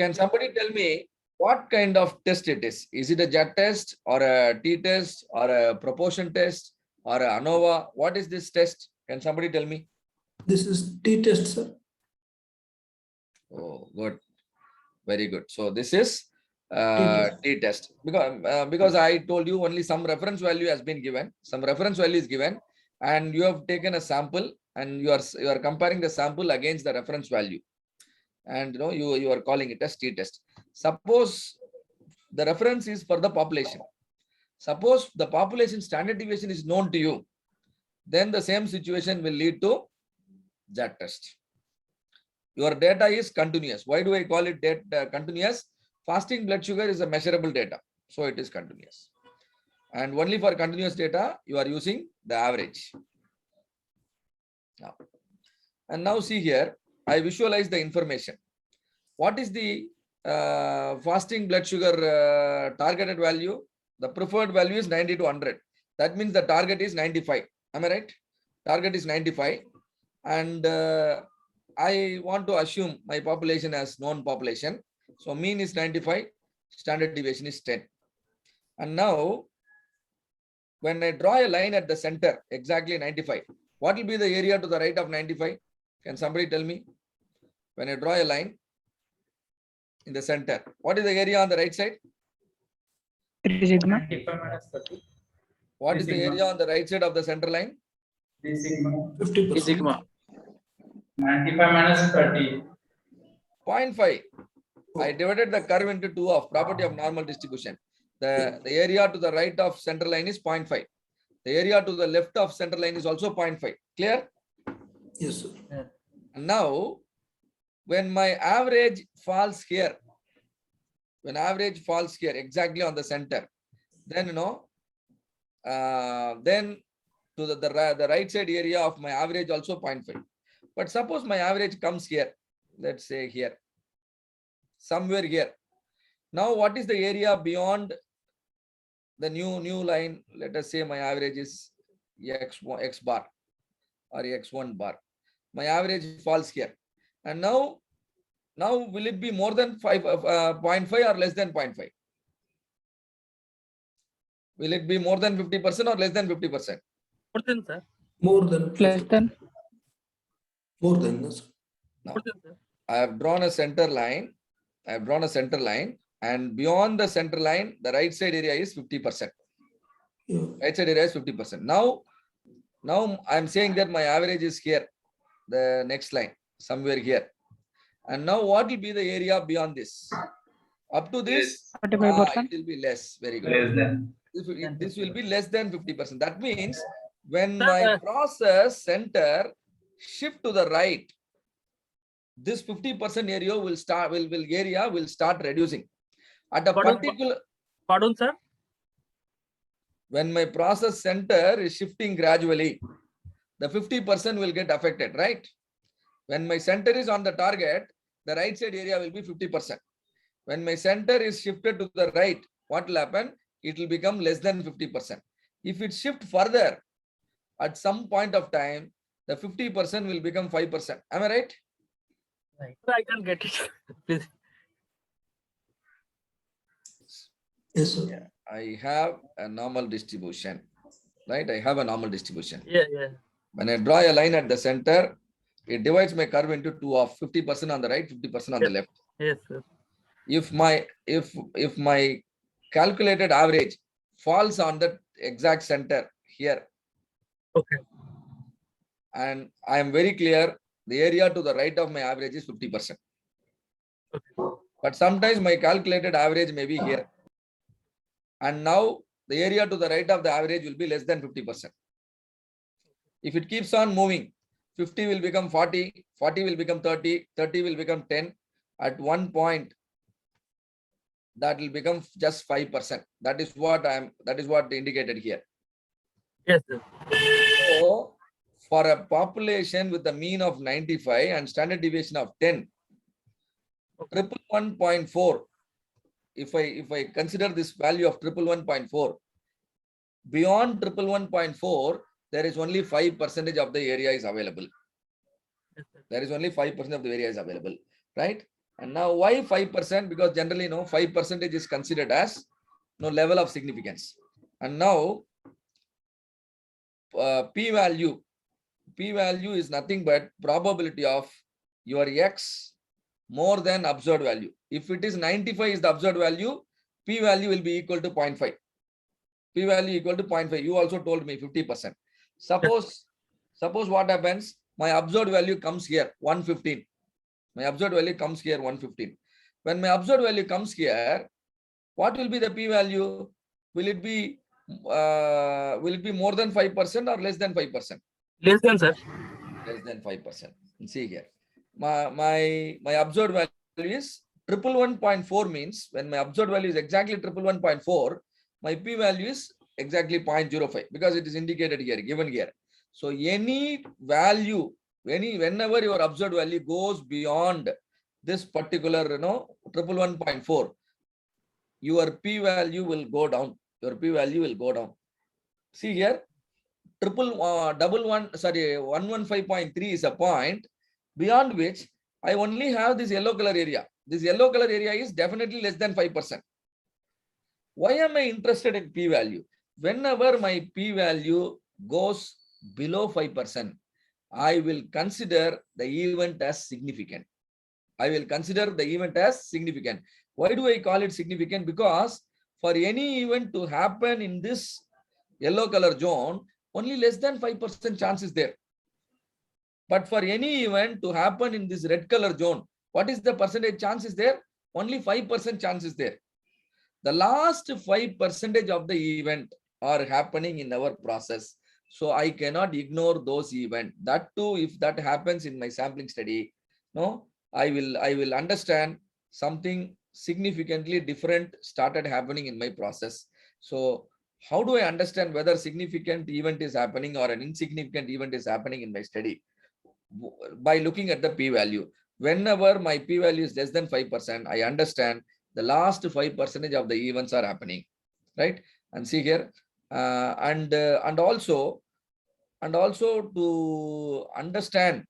Can somebody tell me what kind of test it is? Is it a JAT test or a t-test or a proportion test or a ANOVA? What is this test? Can somebody tell me? This is t-test, sir. Oh, good. Very good. So this is T-test. t-test because I told you only some reference value has been given. Some reference value is given and you have taken a sample and you are comparing the sample against the reference value. And you are calling it as t-test. Suppose the reference is for the population. Suppose the population standard deviation is known to you, then the same situation will lead to JAT test. Your data is continuous. Why do I call it continuous? Fasting blood sugar is a measurable data, so it is continuous. And only for continuous data, you are using the average. Now, and now see here, I visualize the information. What is the fasting blood sugar targeted value? The preferred value is 90 to 100. That means the target is 95. Am I right? Target is 95. And I want to assume my population as known population. So mean is 95. Standard deviation is 10. And now, when I draw a line at the center, exactly 95, what will be the area to the right of 95? Can somebody tell me? When I draw a line in the center, what is the area on the right side? 3 sigma. 95 minus 30. What is the area on the right side of the center line? 3 sigma. 50%. Sigma. 95 minus 30. 0.5. I divided the curve into 2 of property of normal distribution. The area to the right of center line is 0.5. The area to the left of center line is also 0.5. Clear? Yes, sir. And now, when my average falls here, exactly on the center, then then to the right side area of my average also 0.5. But suppose my average comes here, let's say here, somewhere here. Now, what is the area beyond the new line? Let us say my average is x bar or x1 bar. My average falls here. And now will it be more than 0.5 or less than 0.5? Will it be more than 50% or less than 50%? More than, sir. More than. Less than. More than, yes. Now, More than, sir. I have drawn a center line. And beyond the center line, the right side area is 50%. Yeah. Right side area is 50%. Now I'm saying that my average is here, the next line, somewhere here. And now what will be the area beyond this? Up to this, 45%. it will be less. Very good. Less than. This will be less than 50%. That means when Sir, my process center shift to the right, this 50% area will start reducing. At a particular, Pardon, sir. when my process center is shifting gradually, the 50% will get affected, right? When my center is on the target, the right side area will be 50%. When my center is shifted to the right, what will happen? It will become less than 50%. If it shift further, at some point of time, the 50% will become 5%. Am I right? Right. I can't get it. Please. Yes, sir. Yeah. I have a normal distribution, right? I have a normal distribution. Yeah. When I draw a line at the center, it divides my curve into 2 of 50% on the right, 50% on the left. Yes, sir. If my calculated average falls on the exact center here, Okay. and I am very clear, the area to the right of my average is 50%. Okay. But sometimes my calculated average may be here. And now the area to the right of the average will be less than 50%. If it keeps on moving, 50 will become 40, 40 will become 30, 30 will become 10. At one point, that will become just 5%. That is what indicated here. Yes, sir. So for a population with a mean of 95 and standard deviation of 10, 111.4, if I consider this value of 111.4, beyond 111.4, there is only 5% of the area is available. Yes, sir. There is only 5% of the area is available, right? And now why 5%? Because generally, 5% is considered as level of significance. And now p-value is nothing but probability of your X more than observed value. If it is 95 is the observed value, p-value will be equal to 0.5. P-value equal to 0.5. You also told me 50%. Suppose what happens? My observed value comes here 115. My observed value comes here 115. When my observed value comes here, what will be the p-value? Will it be more than 5% or less than 5%? Less than, sir. Less than 5%. See here. My observed value is 111.4 means when my observed value is exactly 111.4, my p-value is exactly 0.05 because it is indicated here, given here. So any value, whenever your observed value goes beyond this particular 111.4, your p-value will go down. Your p-value will go down. See here, 115.3 is a point beyond which I only have this yellow color area. This yellow color area is definitely less than 5%. Why am I interested in p-value? Whenever my p-value goes below 5%, I will consider the event as significant. I will consider the event as significant. Why do I call it significant? Because for any event to happen in this yellow color zone, only less than 5% chance is there. But for any event to happen in this red color zone, what is the percentage chance is there? Only 5% chance is there. The last 5% of the event are happening in our process. So I cannot ignore those events. That too, if that happens in my sampling study, I will understand something significantly different started happening in my process. So how do I understand whether significant event is happening or an insignificant event is happening in my study? By looking at the p-value. Whenever my p-value is less than 5%, I understand the last 5% of the events are happening, right? And see here, and also to understand,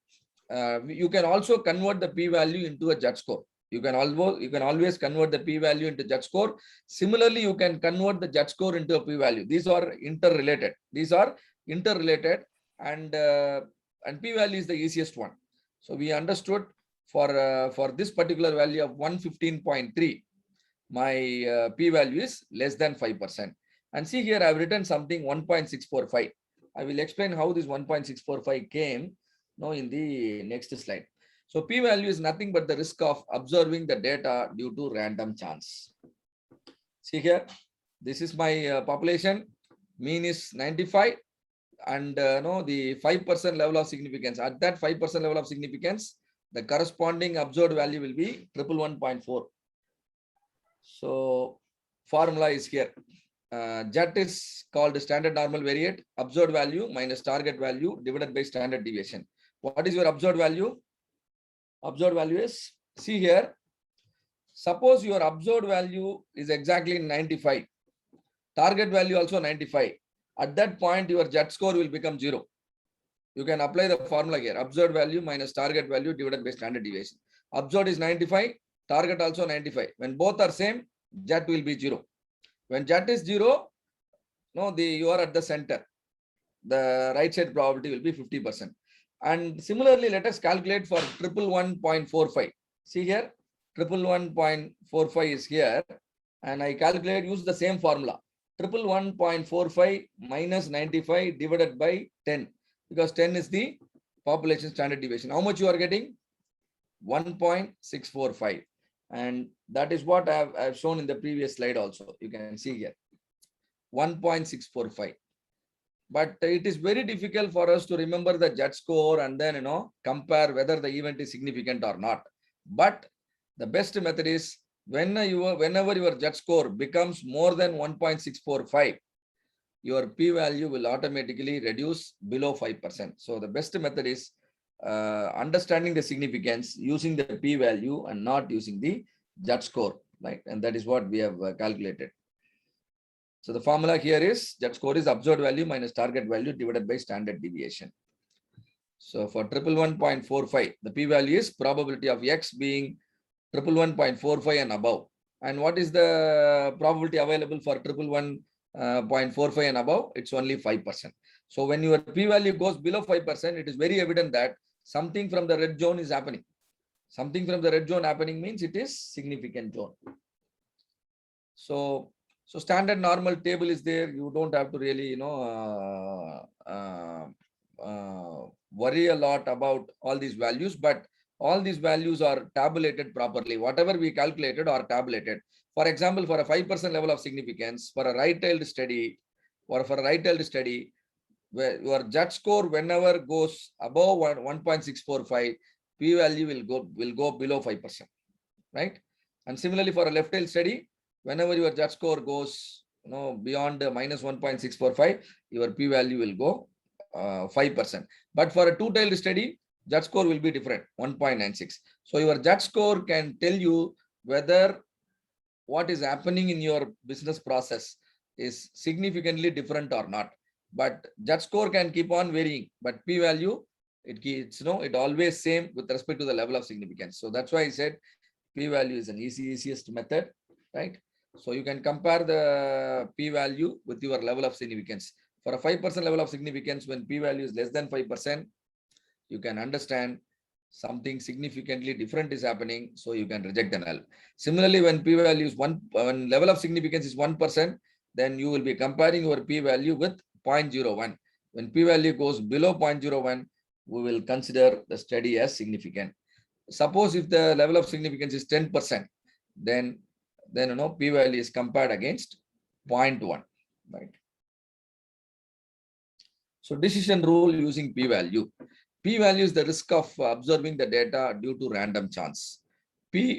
you can also convert the p-value into a Z-score. You can always convert the p-value into Z-score. Similarly, you can convert the Z-score into a p-value. These are interrelated. And p-value is the easiest one. So we understood for this particular value of 115.3, my p-value is less than 5%. And see here, I've written something 1.645. I will explain how this 1.645 came in the next slide. So p-value is nothing but the risk of observing the data due to random chance. See here, this is my population. Mean is 95. And the 5% level of significance. At that 5% level of significance, the corresponding observed value will be 111.4. So formula is here. Z is called standard normal variate, observed value minus target value divided by standard deviation. What is your observed value? Observed value is, see here, suppose your observed value is exactly 95. Target value also 95. At that point, your Z-score will become 0. You can apply the formula here. Observed value minus target value divided by standard deviation. Observed is 95, target also 95. When both are same, Z will be 0. When Z is 0, you are at the center. The right side probability will be 50%. And similarly, let us calculate for 111.45. See here, 111.45 is here. And I calculate, use the same formula. 111.45 minus 95 divided by 10, because 10 is the population standard deviation. How much you are getting? 1.645. And that is what I have shown in the previous slide also. You can see here, 1.645. But it is very difficult for us to remember the Z-score and then, compare whether the event is significant or not. But the best method is whenever your Z-score becomes more than 1.645, your p-value will automatically reduce below 5%. So the best method is understanding the significance using the p-value and not using the Z-score, right? And that is what we have calculated. So the formula here is Z-score is observed value minus target value divided by standard deviation. So for 111.45, the p-value is probability of X being 111.45 and above. And what is the probability available for 111.45 and above? It's only 5%. So when your p-value goes below 5%, it is very evident that something from the red zone is happening. Something from the red zone happening means it is significant zone. So standard normal table is there. You don't have to really, worry a lot about all these values, but all these values are tabulated properly. Whatever we calculated are tabulated. For example, for a 5% level of significance, for a right-tailed study, or for a right-tailed study, where your judge score whenever goes above 1.645, p-value will go below 5%, right? And similarly for a left-tailed study, whenever your judge score goes beyond minus 1.645, your p-value will go 5%. But for a two-tailed study, judge score will be different, 1.96. So your judge score can tell you whether what is happening in your business process is significantly different or not. But judge score can keep on varying, but p-value, it always same with respect to the level of significance. So that's why I said p-value is an easiest method, right? So you can compare the p-value with your level of significance. For a 5% level of significance, when p-value is less than 5%, you can understand something significantly different is happening, so you can reject the null. Similarly, when p-value is when level of significance is 1%, then you will be comparing your p-value with 0.01. When p-value goes below 0.01, we will consider the study as significant. Suppose if the level of significance is 10%, then p-value is compared against 0.1, right? So decision rule using p-value. P-value is the risk of observing the data due to random chance. P